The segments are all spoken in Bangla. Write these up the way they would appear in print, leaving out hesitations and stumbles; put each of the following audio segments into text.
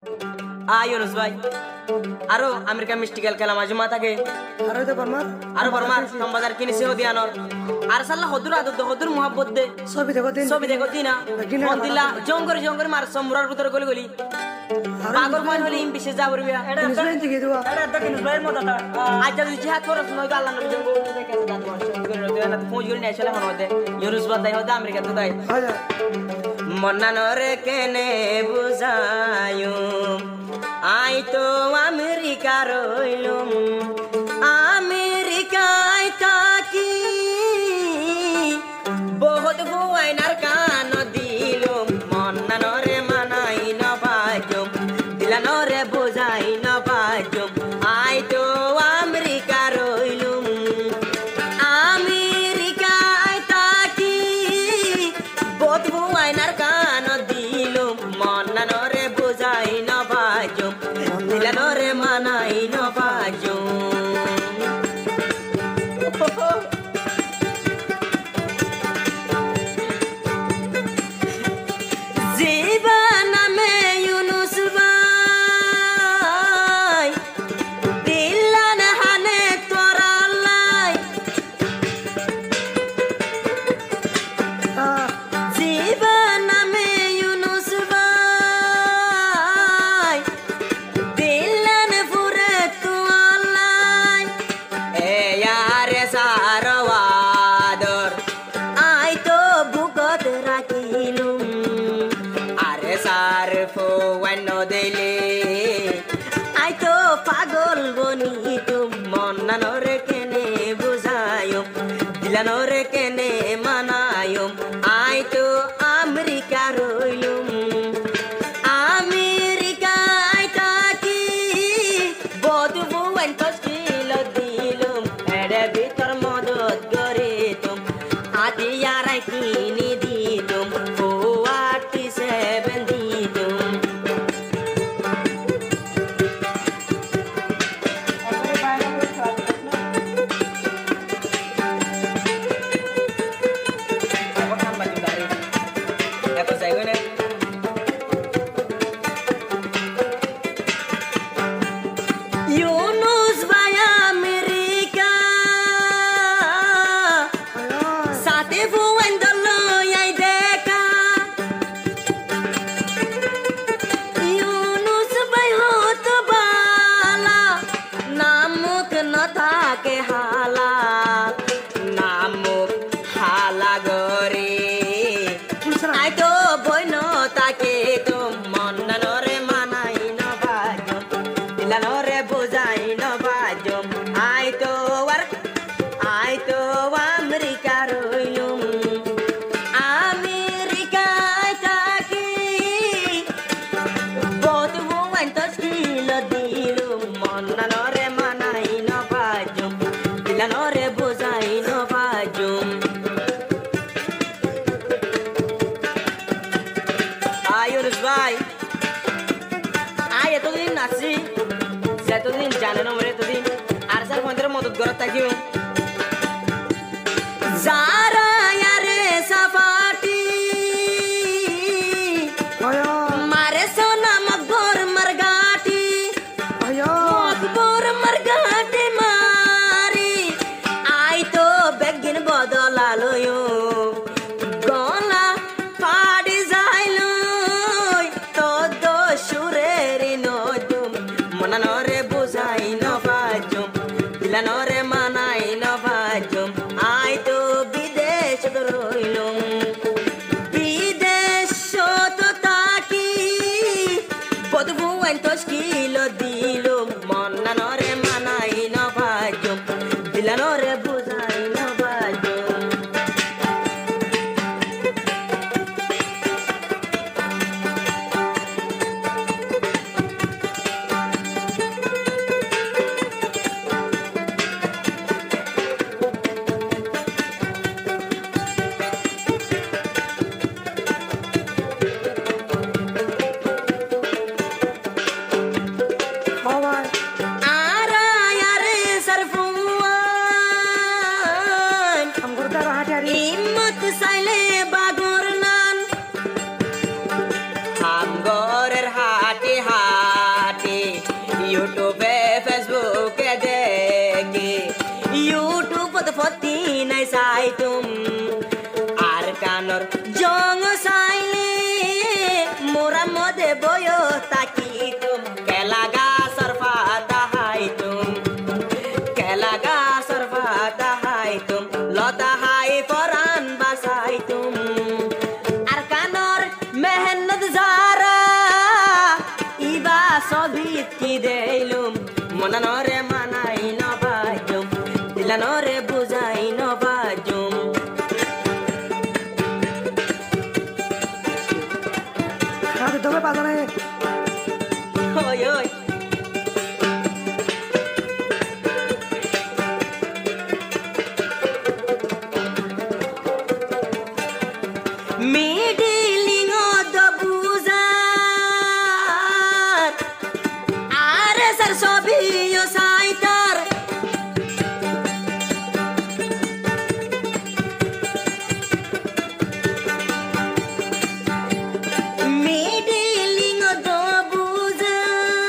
Yunus ভাই আরো আমেরিকা মিস্টিক্যাল খেলা মাঝে মা থাকে আরো বর্মার সম্বাদার কিনেছে হদিয়ানর আর সাল্লাহ হদুর আদত হদুর মোহাব্বত দে ছবি দেখো দিনা মন দিলা জঙ্গর মার সমুরার ভিতরে গলি গলি পাগল মন হলি ইম বিশেষ যাবর বিয়া এটা তো কিনুস ভাইয়ের মত আজ যদি জিহাদ করছ নয় তো আল্লাহ নবী জঙ্গ দেখে দাঁত ফোন করে নিয়ে আসলে মন হতে ইউনুস বাদাই হদা আমেরিকা তো তাই মন্নানরে কেনে বুঝায়ুম আই তো আমেরিকা রইলুম আমেরিকায় থাকি বহুত বুয়াইনার কান দিলুম মন্নানরে মানাই ন বাজুম দিলানরে বুঝাই ন বাজুম আই তো আমেরিকা রইলুম আমেরিকায় থাকি বহুত বুয়াইনার কান দিলুম মন্নানরে বুঝাই ন বাজুম দিলানরে মানাই ন বাজুম পাগল বনি তুম মন্নানরে কেনে বুঝায়ুম দিলানরে কেনে মানায়ুম আই তো আমেরিকা রইলুম আমেরিকায় থাকি বধ বুয়াইন তশকিল দিলুম এড়ে ভিতর মদত করে তুম হাতিয়ারাই কিনি দিতুম 47 দিতুম Yunus vai America Sate voando loia ideca Yunus vai hoto bala Namuk na thake hala Namuk hala gore Ai to boy no take to monnanore manai na bajo dilanore bujai na bajo ai to America roilum America taki both woman to skill dilum monnanore manai na bajo dilanore bujai na bajo Yunus ভাই এতদিন নাচি এতদিন জানে না মরে এতদিন আর স্যার মন্দিরে মদত করার থাকিও যারা আরে সাফাটি মারে সোনা মকবর মরগাটি মকবর মরগাটি মারি আই তো বেগিন বদলালয়ো গলা ফাড়ি যাইলো মনানরে বুঝাই ন বাজুম দিলানরে মানাই ছবিত কি দেইলুম মনানরে মানাই নবাজুম দিলানরে বুঝাই নবাজুম খাতে তবে পাতা নাই ওই ওই মিডিলিং দ বুজার আরে স্যার সবই ও সাইটার মিডিলিং দ বুজার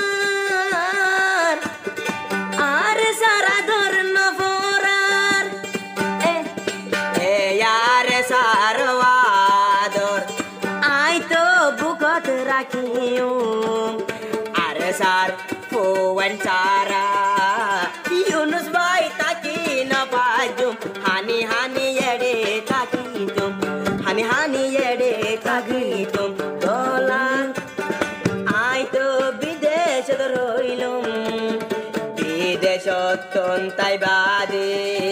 আরে সারা ধর নফরার এ আরে সারওয়াদর আই তো বুকত রাখিও আরে সার ফোন সারা ইউনুস ভাই তাকি না বাজুম হানি হানি এড়ে তাকি